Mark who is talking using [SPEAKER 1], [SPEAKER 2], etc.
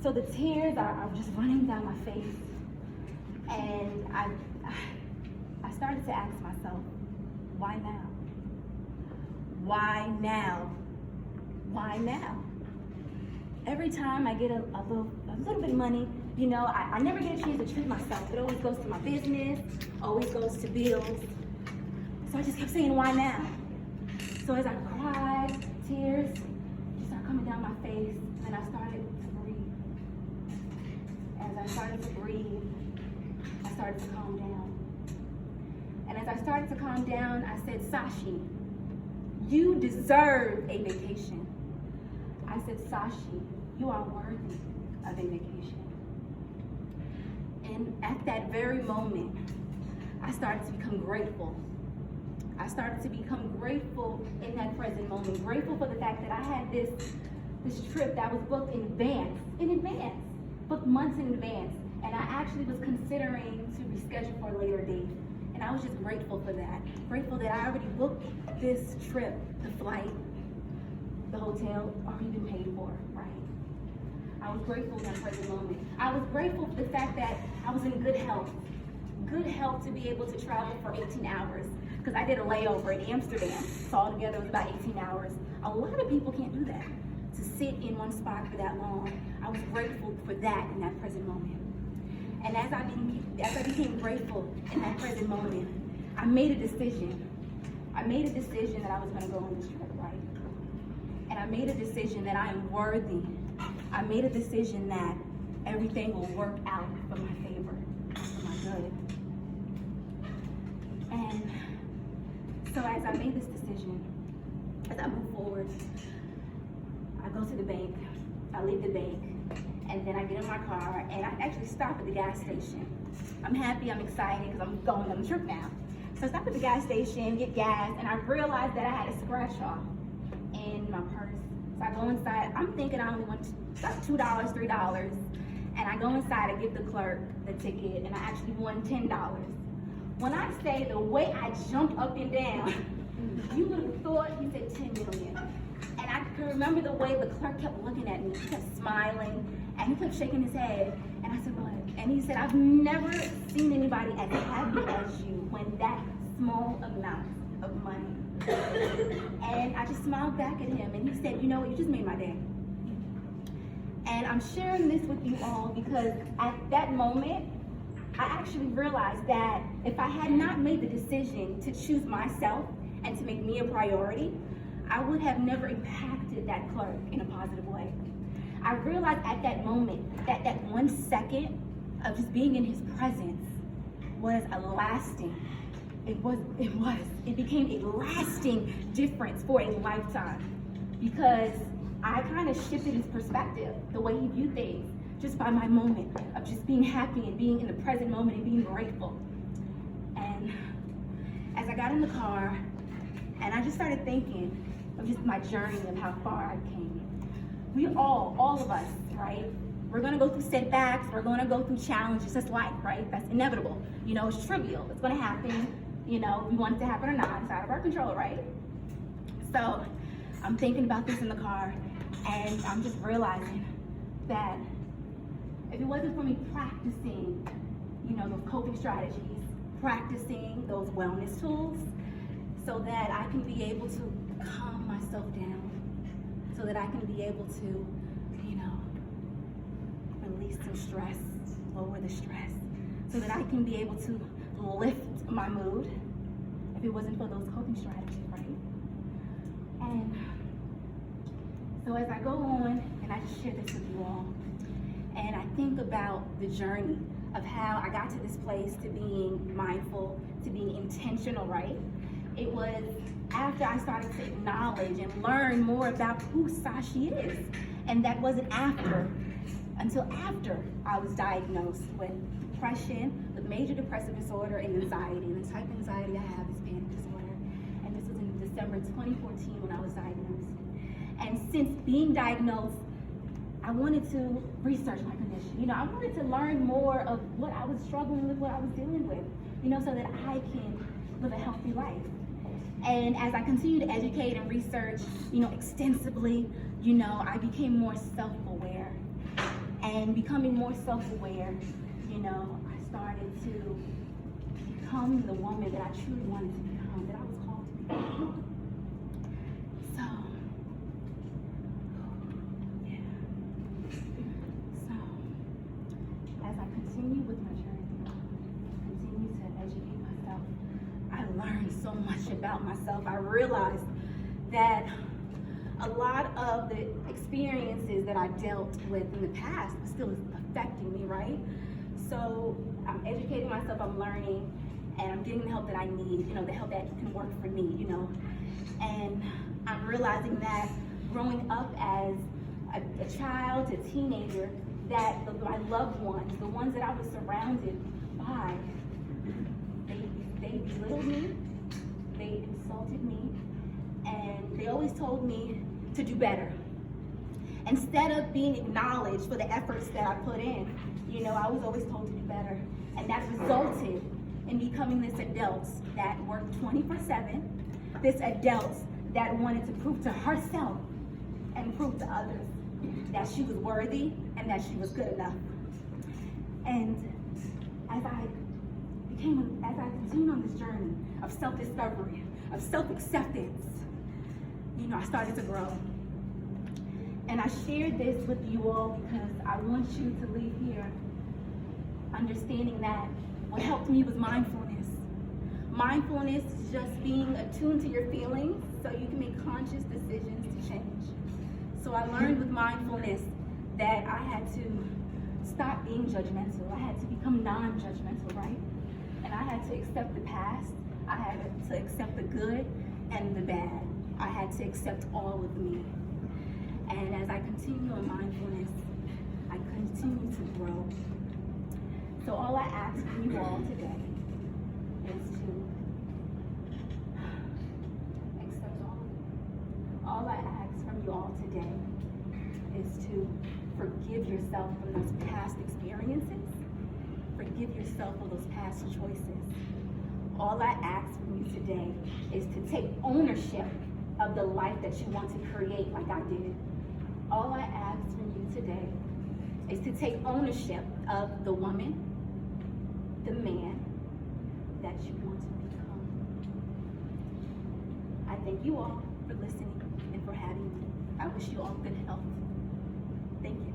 [SPEAKER 1] So the tears are just running down my face. And I started to ask myself, why now? Why now? Why now? Every time I get a little bit of money, you know, I never get a chance to treat myself. It always goes to my business, always goes to bills. So I just kept saying, why now? So as I cried, tears just started coming down my face, and I started to breathe. As I started to breathe, I started to calm down. And as I started to calm down, I said, Sashe, you deserve a vacation. I said, Sashe, you are worthy of a vacation. And at that very moment, I started to become grateful. I started to become grateful in that present moment, grateful for the fact that I had this trip that was booked in advance, booked months in advance. And I actually was considering to reschedule for a later date. And I was just grateful for that. Grateful that I already booked this trip, the flight, the hotel, already been paid for, right? I was grateful in that present moment. I was grateful for the fact that I was in good health to be able to travel for 18 hours. Because I did a layover in Amsterdam, so altogether it was about 18 hours. A lot of people can't do that, to sit in one spot for that long. I was grateful for that in that present moment. And as I became grateful in that present moment, I made a decision. I made a decision that I was gonna go on this trip, right? And I made a decision that I am worthy. I made a decision that everything will work out for my favor, for my good. And so as I made this decision, as I move forward, I go to the bank, I leave the bank, and then I get in my car, and I actually stop at the gas station. I'm happy, I'm excited, because I'm going on the trip now. So I stop at the gas station, get gas, and I realized that I had a scratch off in my purse. So I go inside, I'm thinking I only want about $2, $3, and I go inside, I give the clerk the ticket, and I actually won $10. When I say the way I jumped up and down, you would have thought he said 10 million. And I can remember the way the clerk kept looking at me. He kept smiling, and he kept shaking his head. And I said, what? And he said, I've never seen anybody as happy as you when that small amount of money. And I just smiled back at him, and he said, you know what, you just made my day. And I'm sharing this with you all because at that moment, I actually realized that if I had not made the decision to choose myself and to make me a priority, I would have never impacted that clerk in a positive way. I realized at that moment that that 1 second of just being in his presence was a lasting, it became a lasting difference for a lifetime, because I kind of shifted his perspective, the way he viewed things, just by my moment of just being happy and being in the present moment and being grateful. And as I got in the car, and I just started thinking of just my journey of how far I came. We all of us, right? We're gonna go through setbacks, we're gonna go through challenges, that's life, right? That's inevitable. You know, it's trivial, it's gonna happen. You know, we want it to happen or not, it's out of our control, right? So I'm thinking about this in the car, and I'm just realizing that if it wasn't for me practicing, you know, those coping strategies, practicing those wellness tools, so that I can be able to calm myself down, so that I can be able to, you know, release some stress, lower the stress, so that I can be able to lift my mood, if it wasn't for those coping strategies, right? And so as I go on, and I just share this with you all, and I think about the journey of how I got to this place, to being mindful, to being intentional, right? It was after I started to acknowledge and learn more about who Sashe is. And that wasn't until after I was diagnosed with depression, with major depressive disorder and anxiety. And the type of anxiety I have is panic disorder. And this was in December 2014 when I was diagnosed. And since being diagnosed, I wanted to research my condition. You know, I wanted to learn more of what I was struggling with, what I was dealing with, you know, so that I can live a healthy life. And as I continue to educate and research, you know, extensively, you know, I became more self-aware. And and becoming more self-aware, you know, I started to become the woman that I truly wanted to become, that I was called to become. So, yeah. So, as I continue with my journey, continue to educate myself, I learned so much about myself. I realized that a lot of the experiences that I dealt with in the past was still affecting me, right? So I'm educating myself, I'm learning, and I'm getting the help that I need, you know, the help that can work for me, you know. And I'm realizing that growing up as a child, a teenager, that my loved ones, the ones that I was surrounded by, they belittled me, they insulted me, and they always told me to do better. Instead of being acknowledged for the efforts that I put in, you know, I was always told to do better. And that resulted in becoming this adult that worked 24/7, this adult that wanted to prove to herself and prove to others that she was worthy and that she was good enough. And as I continued on this journey of self-discovery, of self-acceptance, you know, I started to grow. And I shared this with you all because I want you to leave here understanding that what helped me was mindfulness. Mindfulness is just being attuned to your feelings so you can make conscious decisions to change. So I learned with mindfulness that I had to stop being judgmental. I had to become non-judgmental, right? And I had to accept the past. I had to accept the good and the bad. I had to accept all of me. And as I continue in mindfulness, I continue to grow. So all I ask from you all today is to accept all I ask from you all today is to forgive yourself from those past experiences. Forgive yourself for those past choices. All I ask from you today is to take ownership of the life that you want to create like I did. All I ask from you today is to take ownership of the woman, the man that you want to become. I thank you all for listening and for having me. I wish you all good health. Thank you.